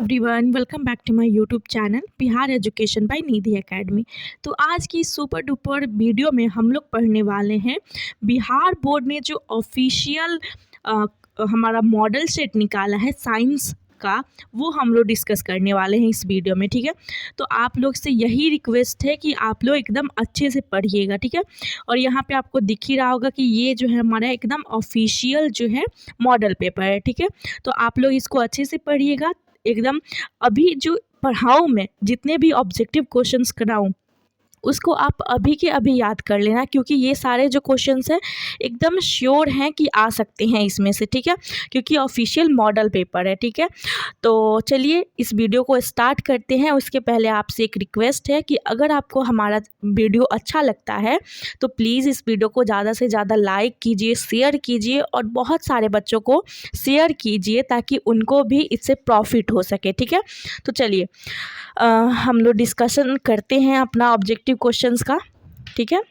Everyone, welcome back to my YouTube channel Bihar education by Nidhi academy. तो आज की super duper video में हम लोग पढ़ने वाले हैं बिहार बोर्ड ने जो ऑफिशियल हमारा मॉडल सेट निकाला है साइंस का, वो हम लोग डिस्कस करने वाले हैं इस वीडियो में। ठीक है, तो आप लोग से यही रिक्वेस्ट है कि आप लोग एकदम अच्छे से पढ़िएगा। ठीक है, और यहाँ पे आपको दिख ही रहा होगा कि ये जो है हमारा एकदम ऑफिशियल जो है मॉडल पेपर है। ठीक है, तो आप लोग इसको अच्छे से पढ़िएगा एकदम। अभी जो पढ़ाऊँ मैं, जितने भी ऑब्जेक्टिव क्वेश्चंस कराऊँ, उसको आप अभी के अभी याद कर लेना, क्योंकि ये सारे जो क्वेश्चंस हैं एकदम श्योर हैं कि आ सकते हैं इसमें से। ठीक है, क्योंकि ऑफिशियल मॉडल पेपर है। ठीक है, तो चलिए इस वीडियो को स्टार्ट करते हैं। उसके पहले आपसे एक रिक्वेस्ट है कि अगर आपको हमारा वीडियो अच्छा लगता है तो प्लीज़ इस वीडियो को ज़्यादा से ज़्यादा लाइक कीजिए, शेयर कीजिए और बहुत सारे बच्चों को शेयर कीजिए ताकि उनको भी इससे प्रॉफिट हो सके। ठीक है, तो चलिए हम लोग डिस्कशन करते हैं अपना ऑब्जेक्टिव क्वेश्चंस का। ठीक है,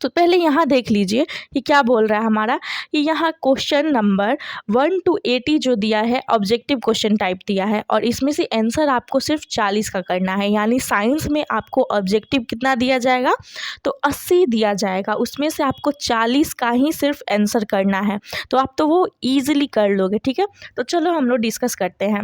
तो पहले यहाँ देख लीजिए कि क्या बोल रहा है हमारा, कि यहाँ क्वेश्चन नंबर 1 to 80 जो दिया है ऑब्जेक्टिव क्वेश्चन टाइप दिया है, और इसमें से आंसर आपको सिर्फ 40 का करना है। यानी साइंस में आपको ऑब्जेक्टिव कितना दिया जाएगा, तो 80 दिया जाएगा, उसमें से आपको 40 का ही सिर्फ आंसर करना है। तो आप तो वो ईजिली कर लोगे। ठीक है, तो चलो हम लोग डिस्कस करते हैं।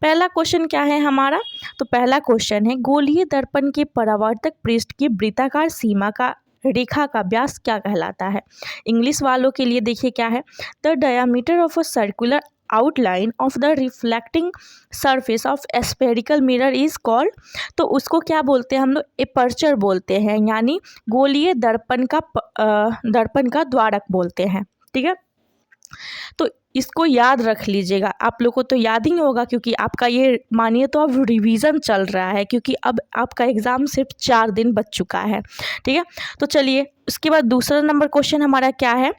पहला क्वेश्चन क्या है हमारा, तो पहला क्वेश्चन है गोलीय दर्पण के परावर्तक पृष्ठ की वृत्ताकार सीमा का रेखा का व्यास क्या कहलाता है। इंग्लिश वालों के लिए देखिए क्या है, the diameter of a circular outline of the reflecting surface of spherical mirror is called. तो उसको क्या बोलते हैं हम लोग, एपर्चर बोलते हैं, यानी गोलीय दर्पण का द्वारक बोलते हैं। ठीक है, तो इसको याद रख लीजिएगा। आप लोग को तो याद ही होगा, क्योंकि आपका ये मानिए तो अब रिवीजन चल रहा है, क्योंकि अब आपका एग्ज़ाम सिर्फ 4 दिन बच चुका है। ठीक है, तो चलिए उसके बाद दूसरा नंबर क्वेश्चन हमारा क्या है,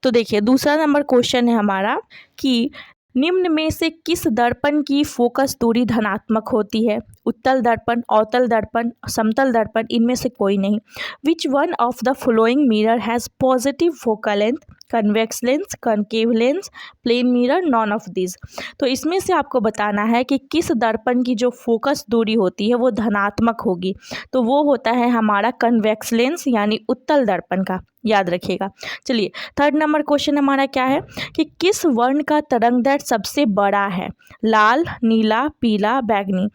तो देखिए दूसरा नंबर क्वेश्चन है हमारा कि निम्न में से किस दर्पण की फोकस दूरी धनात्मक होती है। उत्तल दर्पण, अवतल दर्पण, समतल दर्पण, इनमें से कोई नहीं। Which one of the following mirror has positive focal length, convex lens, concave lens, plane mirror, none of this. तो इसमें से आपको बताना है कि किस दर्पण की जो फोकस दूरी होती है वो धनात्मक होगी, तो वो होता है हमारा कन्वेक्स लेंस, यानी उत्तल दर्पण का, याद रखिएगा। चलिए थर्ड नंबर क्वेश्चन हमारा क्या है कि किस वर्ण का तरंगदैर्घ्य सबसे बड़ा है। लाल, नीला, पीला, बैंगनी।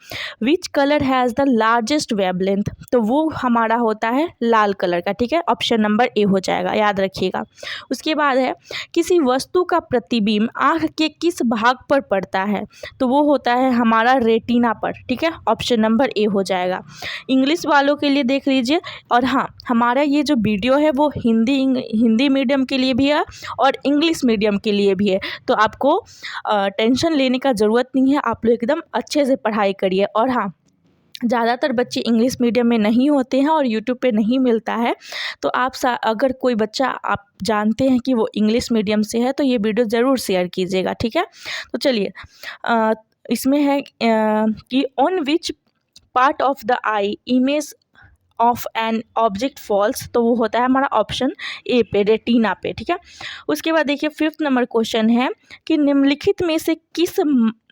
Which colour has the largest wavelength, तो वो हमारा होता है लाल कलर का। ठीक है, ऑप्शन नंबर ए हो जाएगा, याद रखिएगा। उसके बाद है किसी वस्तु का प्रतिबिंब आँख के किस भाग पर पड़ता है, तो वो होता है हमारा रेटिना पर। ठीक है, ऑप्शन नंबर ए हो जाएगा। इंग्लिश वालों के लिए देख लीजिए, और हाँ हमारा ये जो वीडियो है वो हिंदी मीडियम के लिए भी है और इंग्लिश मीडियम के लिए भी है, तो आपको टेंशन लेने का ज़रूरत नहीं है। आप लोग एकदम अच्छे से पढ़ाई करिए। और हाँ, ज़्यादातर बच्चे इंग्लिश मीडियम में नहीं होते हैं और यूट्यूब पे नहीं मिलता है, तो आप अगर कोई बच्चा आप जानते हैं कि वो इंग्लिश मीडियम से है तो ये वीडियो ज़रूर शेयर कीजिएगा। ठीक है, तो चलिए इसमें है कि on which part of the eye image of an object falls, तो वो होता है हमारा ऑप्शन ए पे, रेटिना पे। ठीक है, उसके बाद देखिए फिफ्थ नंबर क्वेश्चन है कि निम्नलिखित में से किस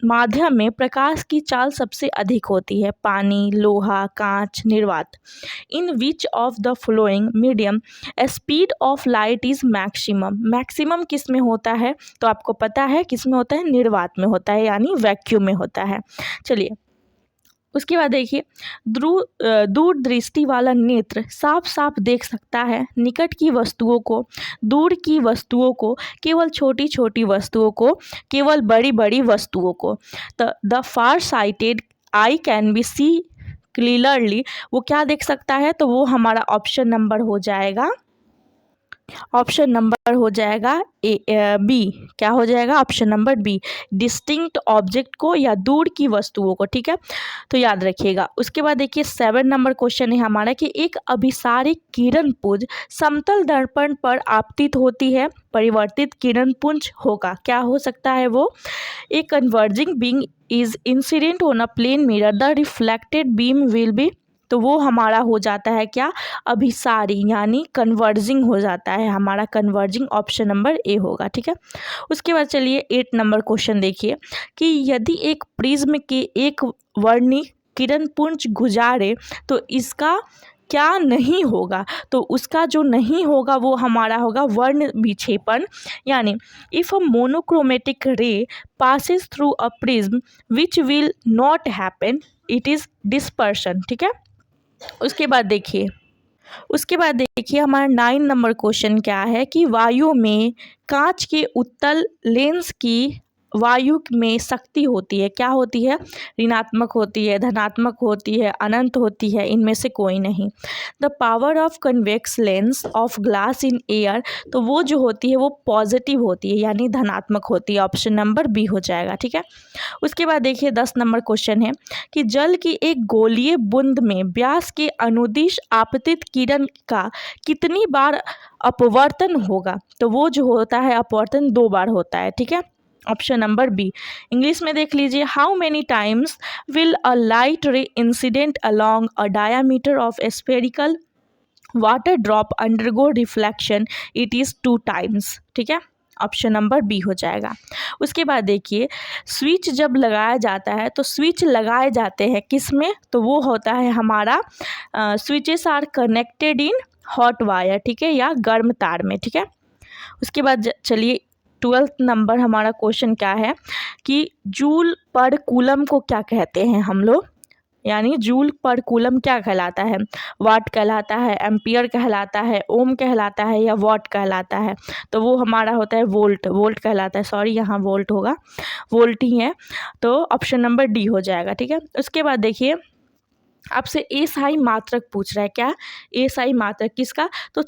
माध्यम में प्रकाश की चाल सबसे अधिक होती है। पानी, लोहा, कांच, निर्वात। In which of the following medium speed of light is maximum. Maximum किस में होता है, तो आपको पता है किस में होता है, निर्वात में होता है, यानी वैक्यूम में होता है। चलिए उसके बाद देखिए दूर दृष्टि वाला नेत्र साफ साफ देख सकता है निकट की वस्तुओं को, दूर की वस्तुओं को, केवल छोटी छोटी वस्तुओं को, केवल बड़ी बड़ी वस्तुओं को। The far sighted eye can be see clearly, वो क्या देख सकता है, तो वो हमारा ऑप्शन नंबर हो जाएगा, ऑप्शन नंबर हो जाएगा बी। क्या हो जाएगा, option number B, distinct object को या दूर की वस्तुओं को। ठीक है, तो याद रखिएगा। उसके बाद देखिए 7 नंबर क्वेश्चन है हमारा कि एक अभिसारिक किरण पुंज समतल दर्पण पर आपतित होती है, परिवर्तित किरण पुंज होगा, क्या हो सकता है वो। A converging beam is incident on a plane mirror, the reflected beam will be तो वो हमारा हो जाता है क्या, अभिसारी, यानी कन्वर्जिंग हो जाता है हमारा, कन्वर्जिंग ऑप्शन नंबर ए होगा। ठीक है, उसके बाद चलिए 8 नंबर क्वेश्चन देखिए कि यदि एक प्रिज्म के एक वर्णी किरण पुंज गुजारे तो इसका क्या नहीं होगा, तो उसका जो नहीं होगा वो हमारा होगा वर्ण विक्षेपण, यानी इफ़ अ मोनोक्रोमेटिक रे passes through a prism which will not happen, it is dispersion। ठीक है, उसके बाद देखिए हमारा 9 नंबर क्वेश्चन क्या है कि वायु में कांच के उत्तल लेंस की वायु में शक्ति होती है, क्या होती है, ऋणात्मक होती है, धनात्मक होती है, अनंत होती है, इनमें से कोई नहीं। The power of convex lens of glass in air, तो वो जो होती है वो पॉजिटिव होती है, यानी धनात्मक होती है, ऑप्शन नंबर बी हो जाएगा। ठीक है, उसके बाद देखिए 10 नंबर क्वेश्चन है कि जल की एक गोलीय बूंद में व्यास के अनुदिश आपतित किरण का कितनी बार अपवर्तन होगा, तो वो जो होता है अपवर्तन 2 बार होता है। ठीक है, ऑप्शन नंबर बी। इंग्लिश में देख लीजिए, how many times will a light ray incident along a diameter of A spherical water drop undergo reflection, it is 2 times. ठीक है, ऑप्शन नंबर बी हो जाएगा। उसके बाद देखिए स्विच जब लगाया जाता है तो स्विच लगाए जाते हैं किस में, तो वो होता है हमारा switches are connected in hot wire, ठीक है, या गर्म तार में। ठीक है, उसके बाद चलिए 12th नंबर हमारा क्वेश्चन क्या है कि जूल पर कूलम को क्या कहते हैं हम लोग, यानी जूल पर कूलम क्या कहलाता है, वाट कहलाता है, एम्पियर कहलाता है, ओम कहलाता है, या वॉट कहलाता है, तो वो हमारा होता है वोल्ट, वोल्ट कहलाता है, सॉरी यहाँ वोल्ट होगा, वोल्ट ही है, तो ऑप्शन नंबर डी हो जाएगा। ठीक है, उसके बाद देखिए आपसे एसआई मात्रक पूछ रहा है, क्या एसआई मात्रक किसका, तो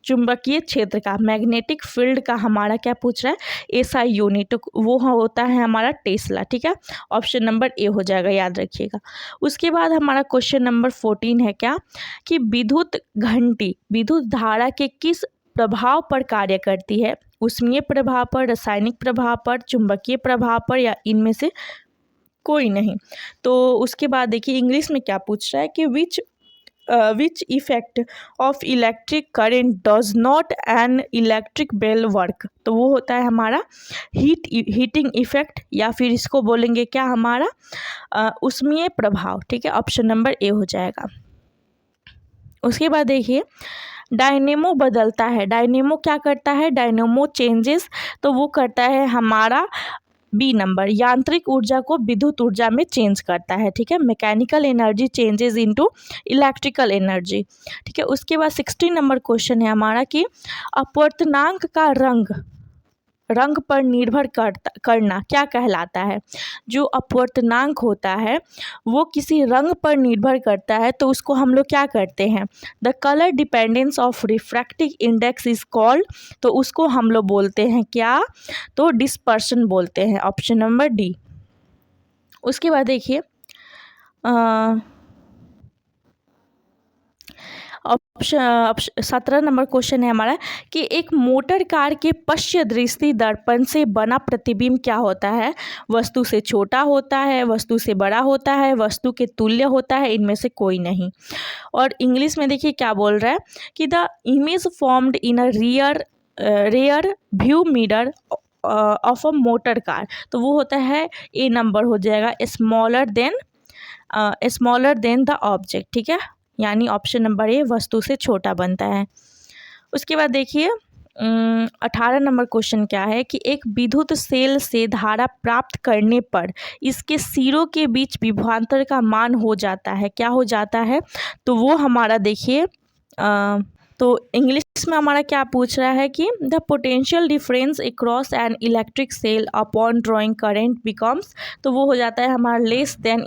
चुंबकीय क्षेत्र का, मैग्नेटिक फील्ड का हमारा क्या पूछ रहा है, एसआई यूनिट, तो वो होता है हमारा टेस्ला। ठीक है, ऑप्शन नंबर ए हो जाएगा, याद रखिएगा। उसके बाद हमारा क्वेश्चन नंबर 14 है क्या कि विद्युत घंटी विद्युत धारा के किस प्रभाव पर कार्य करती है, ऊष्मीय प्रभाव पर, रासायनिक प्रभाव पर, चुंबकीय प्रभाव पर, या इनमें से कोई नहीं। तो उसके बाद देखिए इंग्लिश में क्या पूछ रहा है कि which effect of electric current does not an electric bell work, तो वो होता है हमारा हीटिंग इफेक्ट, या फिर इसको बोलेंगे क्या हमारा ऊष्मीय प्रभाव। ठीक है, ऑप्शन नंबर ए हो जाएगा। उसके बाद देखिए डायनेमो बदलता है, डायनेमो क्या करता है, डायनेमो चेंजेस, तो वो करता है हमारा बी नंबर, यांत्रिक ऊर्जा को विद्युत ऊर्जा में चेंज करता है। ठीक है, mechanical energy changes into electrical energy. ठीक है, उसके बाद 16 नंबर क्वेश्चन है हमारा कि अपवर्तनांक का रंग पर निर्भर करना क्या कहलाता है, जो अपवर्तनांक होता है वो किसी रंग पर निर्भर करता है, तो उसको हम लोग क्या करते हैं, the colour dependence of refractive index is called, तो उसको हम लोग बोलते हैं क्या, तो डिस्पर्शन बोलते हैं, ऑप्शन नंबर डी। उसके बाद देखिए 17 नंबर क्वेश्चन है हमारा कि एक मोटर कार के पश्य दृष्टि दर्पण से बना प्रतिबिंब क्या होता है, वस्तु से छोटा होता है, वस्तु से बड़ा होता है, वस्तु के तुल्य होता है, इनमें से कोई नहीं। और इंग्लिश में देखिए क्या बोल रहा है कि the image formed in a rear view mirror of a motor car, तो वो होता है ए नंबर हो जाएगा, स्मॉलर देन द ऑब्जेक्ट। ठीक है, यानी ऑप्शन नंबर ए वस्तु से छोटा बनता है। उसके बाद देखिए 18 नंबर क्वेश्चन क्या है कि एक विद्युत सेल से धारा प्राप्त करने पर इसके सिरों के बीच विभवांतर का मान हो जाता है, क्या हो जाता है, तो वो हमारा देखिए तो इंग्लिश में हमारा क्या पूछ रहा है कि the potential difference across an electric cell upon drawing current becomes, तो वो हो जाता है हमारा लेस देन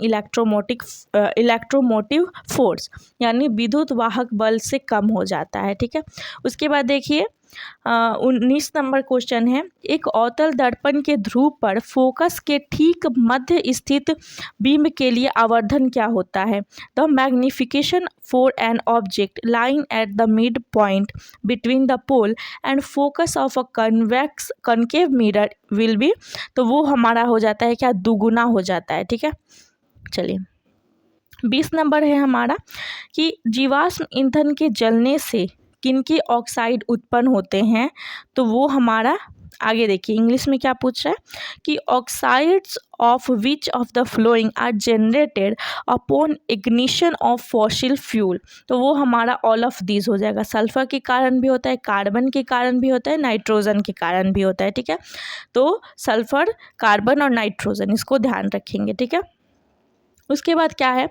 इलेक्ट्रोमोटिव फोर्स, यानी विद्युत वाहक बल से कम हो जाता है। ठीक है, उसके बाद देखिए 19 नंबर क्वेश्चन है एक अवतल दर्पण के ध्रुव पर फोकस के ठीक मध्य स्थित बीम के लिए आवर्धन क्या होता है, the magnification for an object lying at the mid point between the pole and focus of a concave mirror will be, तो वो हमारा हो जाता है क्या, दुगुना हो जाता है। ठीक है, चलिए 20 नंबर है हमारा कि जीवाश्म ईंधन के जलने से किनके ऑक्साइड उत्पन्न होते हैं। तो वो हमारा आगे देखिए इंग्लिश में क्या पूछ रहा है कि oxides of which of the following are generated upon ignition of fossil fuel. तो वो हमारा ऑल ऑफ दीज हो जाएगा। सल्फर के कारण भी होता है, कार्बन के कारण भी होता है, नाइट्रोजन के कारण भी होता है। ठीक है, तो सल्फर, कार्बन और नाइट्रोजन, इसको ध्यान रखेंगे। ठीक है, उसके बाद क्या है,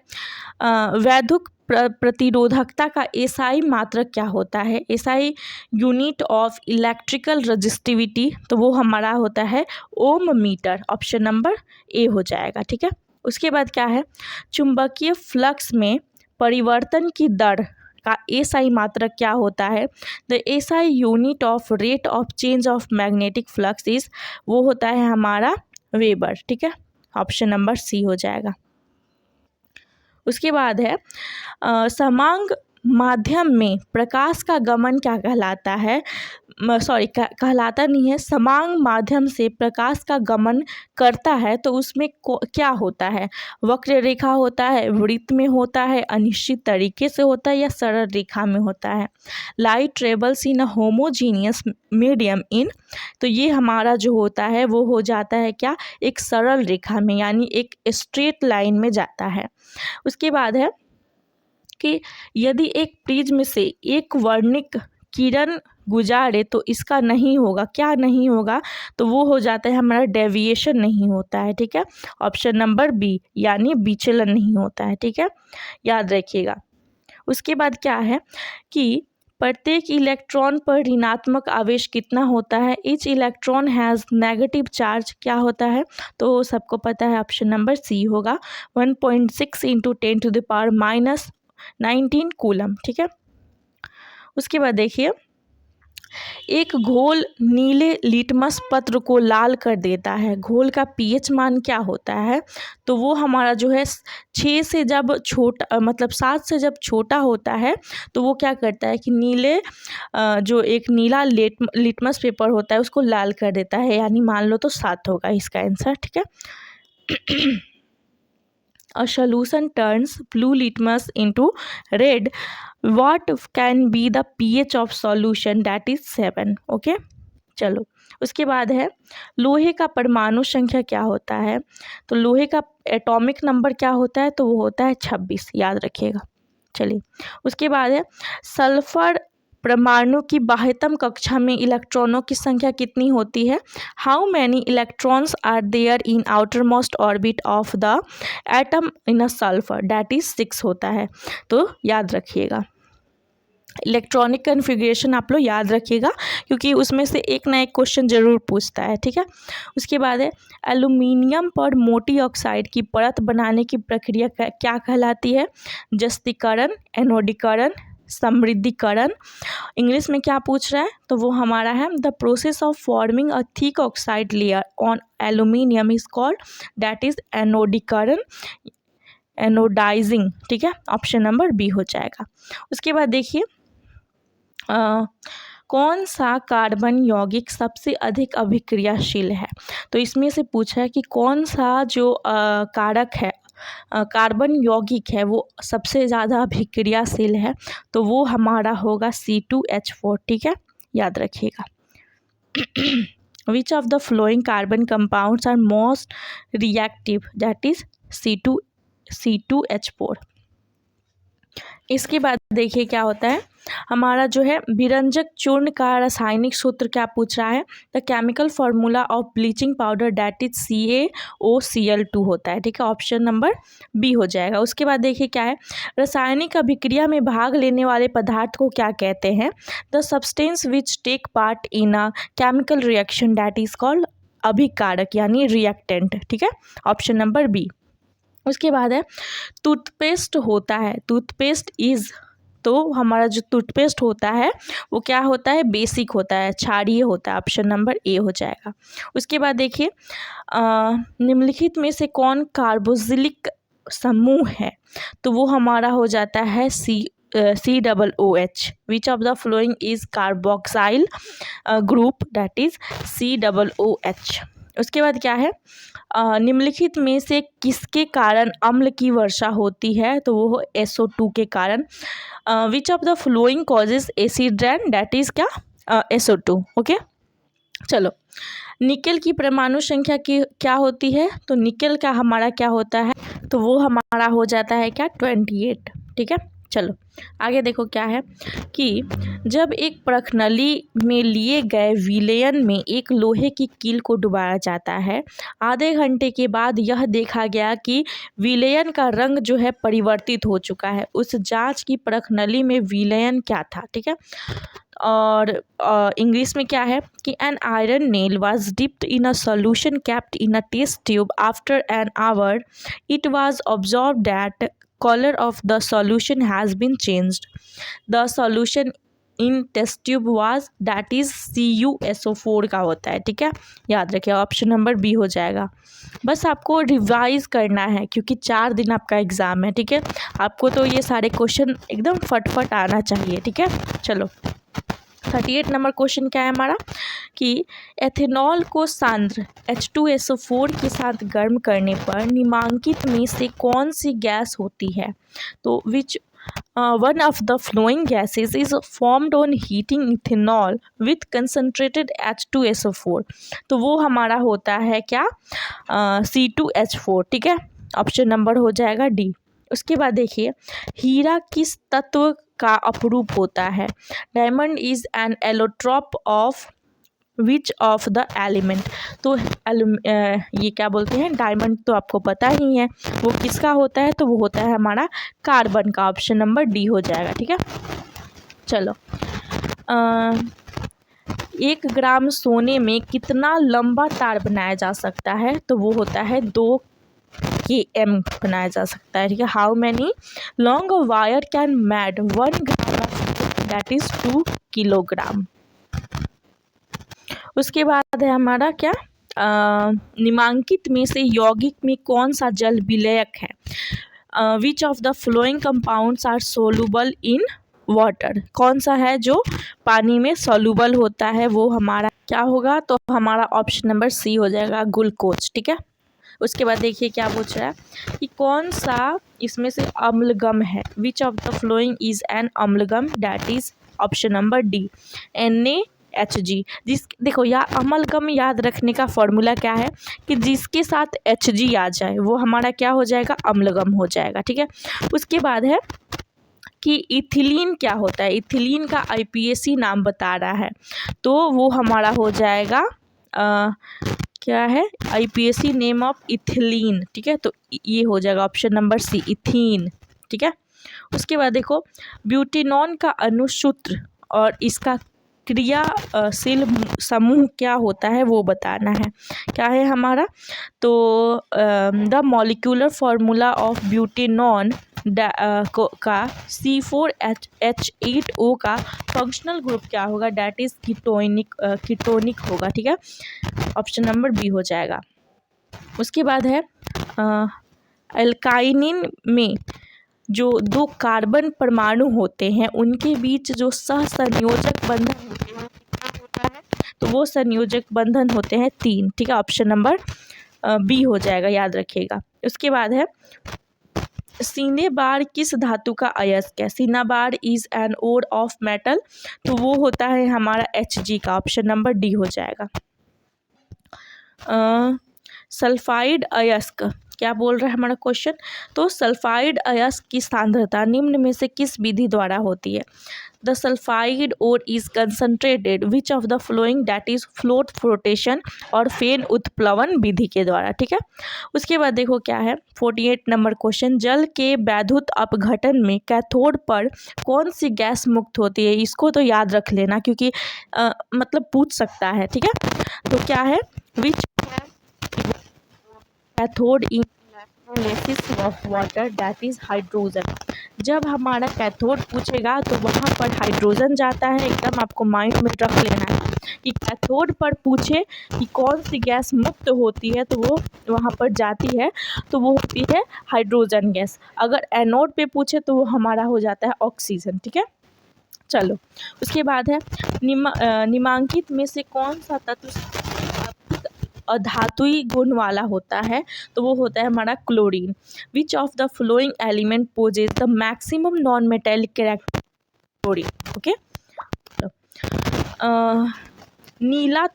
वैद्युत प्रतिरोधकता का एसआई मात्रक क्या होता है। SI unit of electrical resistivity, तो वो हमारा होता है ओम मीटर। ऑप्शन नंबर ए हो जाएगा। ठीक है, उसके बाद क्या है, चुंबकीय फ्लक्स में परिवर्तन की दर का एसआई मात्रक क्या होता है। The SI unit of rate of change of magnetic flux is, वो होता है हमारा वेबर। ठीक है, ऑप्शन नंबर सी हो जाएगा। उसके बाद है समांग माध्यम में प्रकाश का गमन क्या कहलाता है। कहलाता नहीं है, समांग माध्यम से प्रकाश का गमन करता है तो उसमें क्या होता है। वक्र रेखा होता है, वृत्त में होता है, अनिश्चित तरीके से होता है या सरल रेखा में होता है। Light travels in a homogeneous medium in, तो ये हमारा जो होता है वो हो जाता है क्या, एक सरल रेखा में, यानी एक स्ट्रेट लाइन में जाता है। उसके बाद है कि यदि एक प्रिज्म से एक वर्णिक किरण गुजारे तो इसका नहीं होगा, क्या नहीं होगा, तो वो हो जाता है हमारा डेविएशन नहीं होता है। ठीक है, ऑप्शन नंबर बी, यानी विचलन नहीं होता है। ठीक है, याद रखिएगा। उसके बाद क्या है कि प्रत्येक इलेक्ट्रॉन पर ऋणात्मक आवेश कितना होता है। Each electron has negative charge क्या होता है, तो सबको पता है ऑप्शन नंबर सी होगा, 1.6 × 10⁻⁻19 कूलम। ठीक है, उसके बाद देखिए, एक घोल नीले लिटमस पत्र को लाल कर देता है। घोल का पीएच मान क्या होता है, तो वो हमारा जो है 6 से जब छोटा, मतलब 7 से जब छोटा होता है तो वो क्या करता है कि नीले जो एक नीला लिटमस पेपर होता है उसको लाल कर देता है, यानी मान लो तो 7 होगा इसका आंसर। ठीक है, A solution turns blue litmus into red. What can be the pH of solution? That is 7. Okay, चलो उसके बाद है लोहे का परमाणु संख्या क्या होता है। तो लोहे का एटॉमिक नंबर क्या होता है, तो वो होता है 26, याद रखिएगा। चलिए उसके बाद है सल्फर परमाणु की बाह्यतम कक्षा में इलेक्ट्रॉनों की संख्या कितनी होती है। How many electrons are there in outermost orbit of the atom in a sulphur, that is 6 होता है। तो याद रखिएगा, इलेक्ट्रॉनिक कन्फिग्रेशन आप लोग याद रखिएगा क्योंकि उसमें से एक ना एक क्वेश्चन जरूर पूछता है। ठीक है, उसके बाद है एल्यूमिनियम पर मोटी ऑक्साइड की परत बनाने की प्रक्रिया क्या कहलाती है। जस्तीकरण, एनोडीकरण, समृद्धिकरण। इंग्लिश में क्या पूछ रहा है, तो वो हमारा है the process of forming a thick oxide layer on aluminium is called, that is एनोडीकरण, एनोडाइजिंग। ठीक है, ऑप्शन नंबर बी हो जाएगा। उसके बाद देखिए कौन सा कार्बन यौगिक सबसे अधिक अभिक्रियाशील है। तो इसमें से पूछा है कि कौन सा जो कारक है, कार्बन यौगिक है, वो सबसे ज़्यादा अभिक्रियाशील है, तो वो हमारा होगा C2H4। ठीक है, याद रखिएगा। Which of the following carbon compounds are most reactive, that is C2H4। इसके बाद देखिए क्या होता है, हमारा जो है विरंजक चूर्ण का रासायनिक सूत्र क्या पूछ रहा है। The chemical formula of bleaching powder that is CaOCl2 होता है। ठीक है, ऑप्शन नंबर बी हो जाएगा। उसके बाद देखिए क्या है, रासायनिक अभिक्रिया में भाग लेने वाले पदार्थ को क्या कहते हैं। The substance which take part in a chemical reaction that is called अभिकारक, यानी रिएक्टेंट। ठीक है, ऑप्शन नंबर बी। उसके बाद है टूथपेस्ट होता है, टूथपेस्ट इज, तो हमारा जो टूथपेस्ट होता है वो क्या होता है, बेसिक होता है, क्षारीय होता है, ऑप्शन नंबर ए हो जाएगा। उसके बाद देखिए निम्नलिखित में से कौन कार्बोक्सिलिक समूह है, तो वो हमारा हो जाता है COOH। Which of the following is carboxyl group, that is COOH। उसके बाद क्या है निम्नलिखित में से किसके कारण अम्ल की वर्षा होती है? तो वो SO2 के कारण। विच of the flowing causes acid rain? That is क्या? SO2। ओके, चलो। निकेल की परमाणु संख्या की क्या होती है? तो निकेल का हमारा क्या होता है? तो वो हमारा हो जाता है क्या? 28। ठीक है, चलो आगे देखो क्या है कि जब एक प्रखनली में लिए गए विलयन में एक लोहे की कील को डुबाया जाता है, आधे घंटे के बाद यह देखा गया कि विलयन का रंग जो है परिवर्तित हो चुका है। उस जांच की प्रखनली में विलयन क्या था? ठीक है, और इंग्लिश में क्या है कि an iron nail was dipped in a solution kept in a test tube after an hour it was observe that color of the solution has been changed. The solution in test tube was, that is CuSO4 का होता है। ठीक है, याद रखिए, option number B हो जाएगा। बस आपको रिवाइज करना है क्योंकि 4 दिन आपका एग्ज़ाम है। ठीक है, आपको तो ये सारे क्वेश्चन एकदम फटफट आना चाहिए। ठीक है, चलो 38 नंबर क्वेश्चन क्या है हमारा कि एथेनॉल को सांद्र H2SO4 के साथ गर्म करने पर निम्नलिखित में से कौन सी गैस होती है? तो विच one of the flowing gases is formed on heating ethanol with concentrated H2SO4? तो वो हमारा होता है क्या? C2H4। ठीक है, ऑप्शन नंबर हो जाएगा डी। उसके बाद देखिए, हीरा किस तत्व का अपरूप होता है? Diamond is an allotrope of which of the element? तो ये क्या बोलते हैं, डायमंड तो आपको पता ही है वो किसका होता है, तो वो होता है हमारा कार्बन का। ऑप्शन नंबर डी हो जाएगा। ठीक है, चलो 1 ग्राम सोने में कितना लंबा तार बनाया जा सकता है? तो वो होता है 2 km बनाया जा सकता है। ठीक है, how many long wire can mad 1 gram of, that is 2 kilogram. उसके बाद है हमारा क्या, निम्नलिखित में से यौगिक में कौन सा जल विलयक है? Which of the following compounds are soluble in water? कौन सा है जो पानी में सोलूबल होता है? वो हमारा क्या होगा? तो हमारा ऑप्शन नंबर सी हो जाएगा, ग्लूकोज। ठीक है, उसके बाद देखिए क्या पूछ रहा है कि कौन सा इसमें से अम्लगम है? Which of the following is an amalgam? That is option number D, NaHG। देखो अम्लगम याद रखने का फॉर्मूला क्या है कि जिसके साथ Hg आ जाए वो हमारा क्या हो जाएगा? अम्लगम हो जाएगा। ठीक है, उसके बाद है कि इथिलीन क्या होता है? इथिलीन का IPAC नाम बता रहा है, तो वो हमारा हो जाएगा क्या है? IPAC name of ethylene. ठीक है, तो ये हो जाएगा ऑप्शन नंबर सी, इथीन। ठीक है, उसके बाद देखो, ब्यूटेनॉन का अणुसूत्र और इसका क्रियाशील समूह क्या होता है वो बताना है। क्या है हमारा? तो the molecular formula of butanone का C4H8O का फंक्शनल ग्रुप क्या होगा? डैट इज कीटोनिक होगा। ठीक है, ऑप्शन नंबर बी हो जाएगा। उसके बाद है एल्काइनिन में जो 2 कार्बन परमाणु होते हैं उनके बीच जो सहसंयोजक बंधन होते हैं होता है? तो वो संयोजक बंधन होते हैं 3। ठीक है, ऑप्शन नंबर बी हो जाएगा, याद रखिएगा। उसके बाद है सिनेबार किस धातु का अयस्क है? Cinnabar is an ore of metal, तो वो होता है हमारा Hg का। ऑप्शन नंबर डी हो जाएगा। सल्फाइड अयस्क क्या बोल रहा है हमारा क्वेश्चन? तो सल्फाइड अयस्क की सांद्रता निम्न में से किस विधि द्वारा होती है? The sulphide ore is concentrated which of the following? That is float flotation और फेन उत्प्लवन विधि के द्वारा। ठीक है, उसके बाद देखो क्या है 48 नंबर क्वेश्चन, जल के वैद्युत अपघटन में कैथोड पर कौन सी गैस मुक्त होती है? इसको तो याद रख लेना क्योंकि मतलब पूछ सकता है। ठीक है, तो क्या है? Which cathode in electrolysis of water? That is hydrogen. जब हमारा कैथोड पूछेगा तो वहाँ पर हाइड्रोजन जाता है, एकदम आपको माइंड में रख लेना है कि कैथोड पर पूछे कि कौन सी गैस मुक्त होती है तो वो वहाँ पर जाती है, तो वो होती है हाइड्रोजन गैस। अगर एनोड पे पूछे तो वो हमारा हो जाता है ऑक्सीजन। ठीक है, चलो उसके बाद है निम्नलिखित में से कौन सा तत्व अधातुई गुण वाला होता है तो वो होता है हमारा chlorine. Which of the following element possesses the maximum non metallic character chlorine. Okay, नीला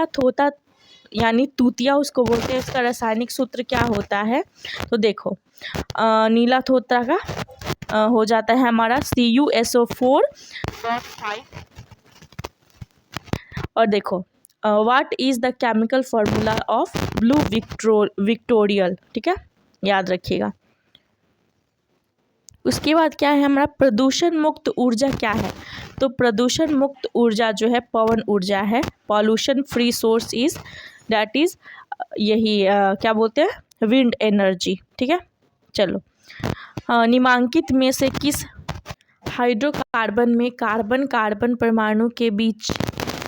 थोता यानी तूतिया उसको बोलते हैं। इसका रासायनिक सूत्र क्या होता है तो देखो, नीला थोता का हो जाता है हमारा CuSO4 और देखो what is the chemical formula of blue विक्टोरियल, ठीक है, याद रखिएगा। उसके बाद क्या है हमारा प्रदूषण मुक्त ऊर्जा क्या है, तो प्रदूषण मुक्त ऊर्जा जो है पवन ऊर्जा है। Pollution free source is that is यही क्या बोलते हैं, विंड एनर्जी, ठीक है। चलो, निम्नांकित में से किस हाइड्रोकार्बन में कार्बन कार्बन परमाणु के बीच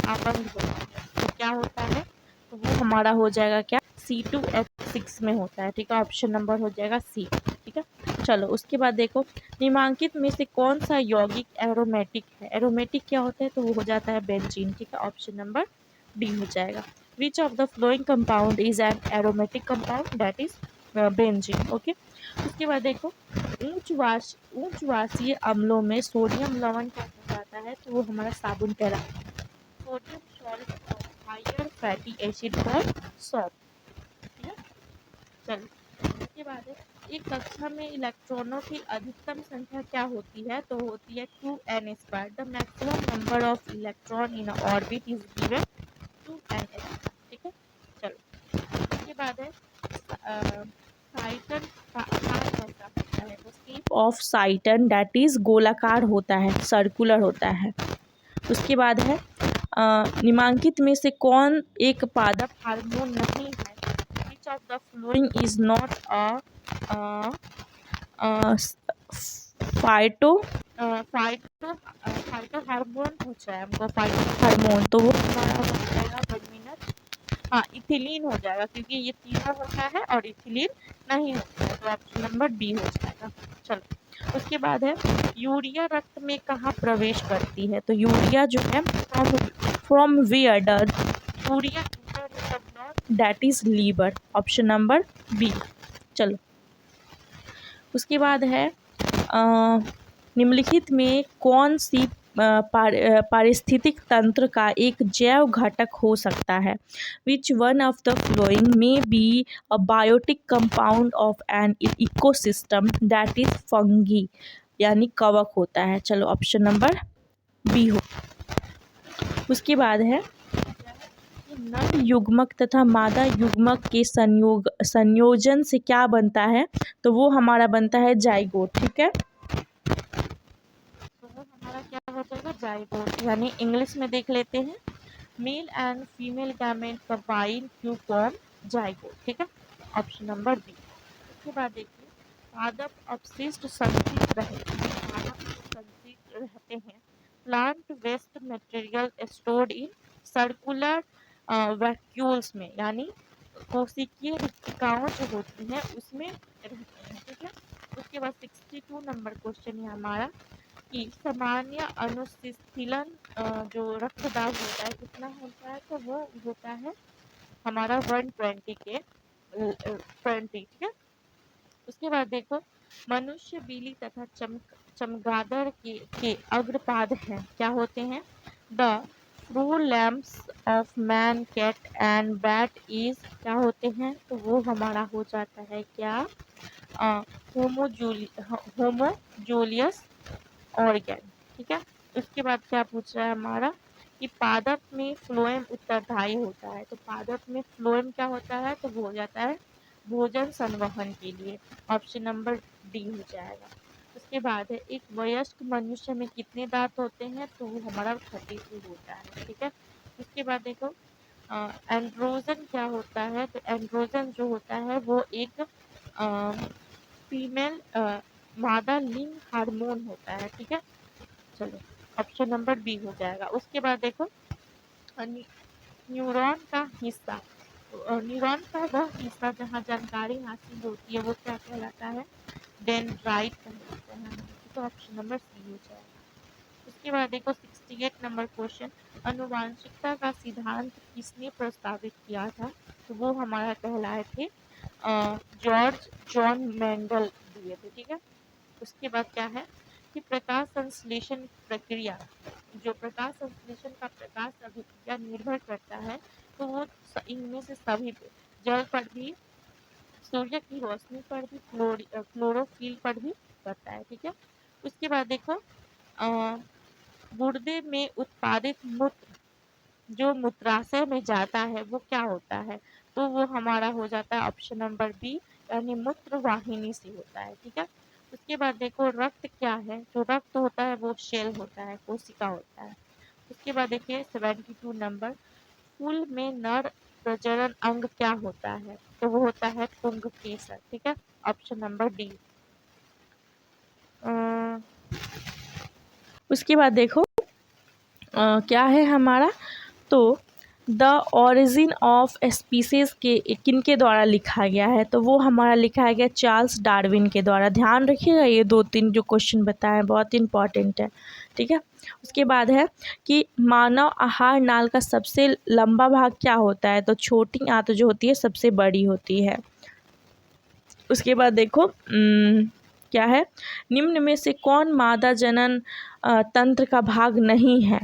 आबंध होता है तो क्या होता है, तो वो हमारा हो जाएगा क्या, C2H6 में होता है, ठीक है। ऑप्शन नंबर हो जाएगा सी, ठीक है। चलो उसके बाद देखो, निम्नांकित में से कौन सा यौगिक एरोमेटिक है। एरोमेटिक क्या होता है तो वो हो जाता है बेंजीन, ठीक है। ऑप्शन नंबर डी हो जाएगा। विच of the flowing compound is an aromatic compound, that is benzene. Okay, उसके बाद देखो, उच्चवासीय अम्लों में सोडियम लवण क्या कहलाता है तो वो हमारा साबुन कहलाता है। Sodium salt of higher fatty acid for salt, ठीक है। चलो उसके बाद है, एक कक्षा में इलेक्ट्रॉनों की अधिकतम संख्या क्या होती है तो होती है 2n²। The maximum number of electron in orbit is given 2n², ठीक है। चलो उसके बाद है साइटन कैसा होता है, तो shape of cyton that is गोलाकार होता है, सर्कुलर होता है। उसके बाद है निम्नांकित में से कौन एक पादप हार्मोन नहीं है। Which of the following is not phyto phyto hormone पूछा है हमको, फाइटो हार्मोन, तो वो हमारा हो जाएगा 1 मिनट, हाँ इथिलीन हो जाएगा क्योंकि ये तीनों होता है और इथिलीन नहीं होता है, तो ऑप्शन नंबर बी हो जाएगा। चलो उसके बाद है, यूरिया रक्त में कहाँ प्रवेश करती है, तो यूरिया जो है from where does urea that is liver, option number B. चलो उसके बाद है निम्नलिखित में कौन सी पारिस्थितिक तंत्र का एक जैव घटक हो सकता है। Which one of the following may be a biotic compound of an ecosystem that is fungi, यानी कवक होता है। चलो ऑप्शन नंबर बी हो। उसके बाद है नर युग्मक तथा मादा युग्मक के संयोजन से क्या बनता है तो वो हमारा बनता है जाइगोट, ठीक है। तो वो हमारा क्या हो जाएगा, जाइगोट, यानी इंग्लिश में देख लेते हैं, male and female gamete combine to form zygote, ठीक है। Option number B. उसके बाद देखिए, पादप अपशिष्ट संचित रहते हैं। Plant waste material stored in circular vacuoles में, यानी कोशिकीय रिक्तिकाओं जो होती हैं उसमें रहते हैं, ठीक है। उसके बाद 62 नंबर क्वेश्चन है हमारा कि सामान्य अनुशिथिलन जो रक्तदाब होता है कितना होता है तो वो होता है हमारा 120 के 20, ठीक है। उसके बाद देखो, मनुष्य, बिल्ली तथा चमगादड़ के अग्रपाद हैं, क्या होते हैं, the forelimbs of man cat and bat is क्या होते हैं तो वो हमारा हो जाता है क्या, होमोजूलियस ऑर्गन, ठीक है। उसके बाद क्या पूछ रहा है हमारा कि पादप में फ्लोएम उत्तरदायी होता है, तो पादप में फ्लोएम क्या होता है तो वो हो जाता है भोजन संवहन के लिए, ऑप्शन नंबर डी हो जाएगा। उसके बाद है, एक वयस्क मनुष्य में कितने दांत होते हैं तो वो हमारा 32 होता है, ठीक है। उसके बाद देखो, एंड्रोजन क्या होता है तो एंड्रोजन जो होता है वो एक फीमेल मादा लिंग हार्मोन होता है, ठीक है। चलो ऑप्शन नंबर बी हो जाएगा। उसके बाद देखो, न्यूरॉन का हिस्सा, न्यूरॉन का वह हिस्सा जहाँ जानकारी हासिल होती है वो क्या कहलाता है, डेंड्राइट कहलाता है, तो ऑप्शन नंबर सी हो जाएगा। उसके बाद देखो 68 नंबर क्वेश्चन, अनुवांशिकता का सिद्धांत किसने प्रस्तावित किया था? तो वो हमारा कहलाए थे जॉर्ज जॉन मेंडल दिए थे, ठीक है। उसके बाद क्या है कि प्रकाश संश्लेषण प्रक्रिया, जो प्रकाश संश्लेषण का प्रकाश अभिक्रिया निर्भर करता है, तो वो इनमें से सभी पे, जल पर भी, सूर्य की रोशनी पर भी, क्लोरोफिल पर भी करता है, ठीक है। उसके बाद देखो गुर्दे में उत्पादित मूत्र जो मूत्राशय में जाता है वो क्या होता है? तो वो हमारा हो जाता है ऑप्शन नंबर बी, यानी मूत्र वाहिनी से होता है, ठीक है। उसके बाद देखो रक्त क्या है? जो रक्त होता है वो सेल होता है, कोशिका होता है। उसके बाद देखिए 72 नंबर, फूल में नर प्रजनन अंग क्या होता है? तो वो होता है पुंगकेसर, ठीक है, ऑप्शन नंबर डी। उसके बाद देखो क्या है हमारा, तो द ओरिजिन ऑफ स्पीसीज़ के किनके द्वारा लिखा गया है? तो वो हमारा लिखा गया चार्ल्स डार्विन के द्वारा। ध्यान रखिएगा, ये 2-3 जो क्वेश्चन बताए बहुत इंपॉर्टेंट है, ठीक है। उसके बाद है कि मानव आहार नाल का सबसे लंबा भाग क्या होता है? तो छोटी आंत जो होती है सबसे बड़ी होती है। उसके बाद देखो क्या है, निम्न में से कौन मादा जनन तंत्र का भाग नहीं है?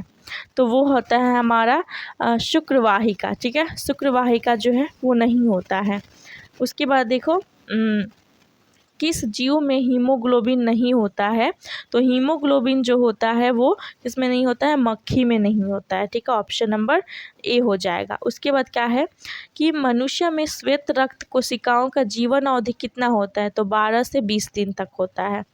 तो वो होता है हमारा शुक्रवाहिका, ठीक है। शुक्रवाहिका जो है वो नहीं होता है। उसके बाद देखो किस जीव में हीमोग्लोबिन नहीं होता है? तो हीमोग्लोबिन जो होता है वो किसमें नहीं होता है? मक्खी में नहीं होता है, ठीक है, ऑप्शन नंबर ए हो जाएगा। उसके बाद क्या है कि मनुष्य में श्वेत रक्त कोशिकाओं का जीवन अवधि कितना होता है? तो 12 से 20 दिन तक होता है।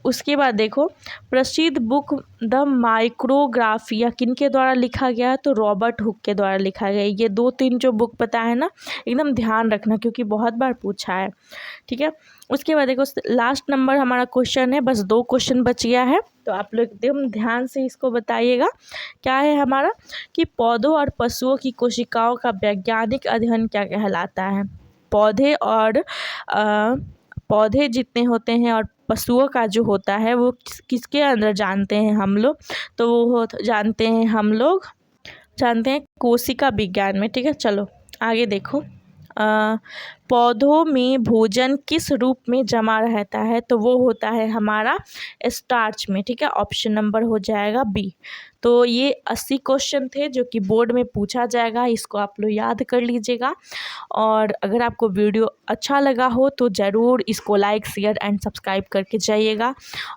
उसके बाद देखो प्रसिद्ध बुक द माइक्रोग्राफिया किनके द्वारा लिखा गया है? तो रॉबर्ट हुक के द्वारा लिखा गया है। ये 2-3 जो बुक पता है ना, एकदम ध्यान रखना क्योंकि बहुत बार पूछा है, ठीक है। उसके बाद देखो लास्ट नंबर हमारा क्वेश्चन है, बस 2 क्वेश्चन बच गया है, तो आप लोग एकदम ध्यान से इसको बताइएगा। क्या है हमारा कि पौधों और पशुओं की कोशिकाओं का वैज्ञानिक अध्ययन क्या कहलाता है? पौधे जितने होते हैं और पशुओं का जो होता है वो किसके अंदर जानते हैं हम लोग? तो वो जानते हैं हम लोग जानते हैं कोशिका विज्ञान में, ठीक है। चलो आगे देखो पौधों में भोजन किस रूप में जमा रहता है? तो वो होता है हमारा स्टार्च में, ठीक है, ऑप्शन नंबर हो जाएगा बी। तो ये 80 क्वेश्चन थे जो कि बोर्ड में पूछा जाएगा, इसको आप लोग याद कर लीजिएगा। और अगर आपको वीडियो अच्छा लगा हो तो ज़रूर इसको लाइक शेयर एंड सब्सक्राइब करके जाइएगा।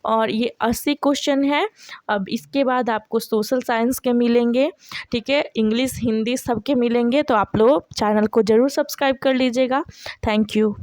और ये 80 क्वेश्चन है। अब इसके बाद आपको सोशल साइंस के मिलेंगे, ठीक है, इंग्लिश हिंदी सबके मिलेंगे, तो आप लोग चैनल को ज़रूर सब्सक्राइब कर लीजिएगा। Thank you.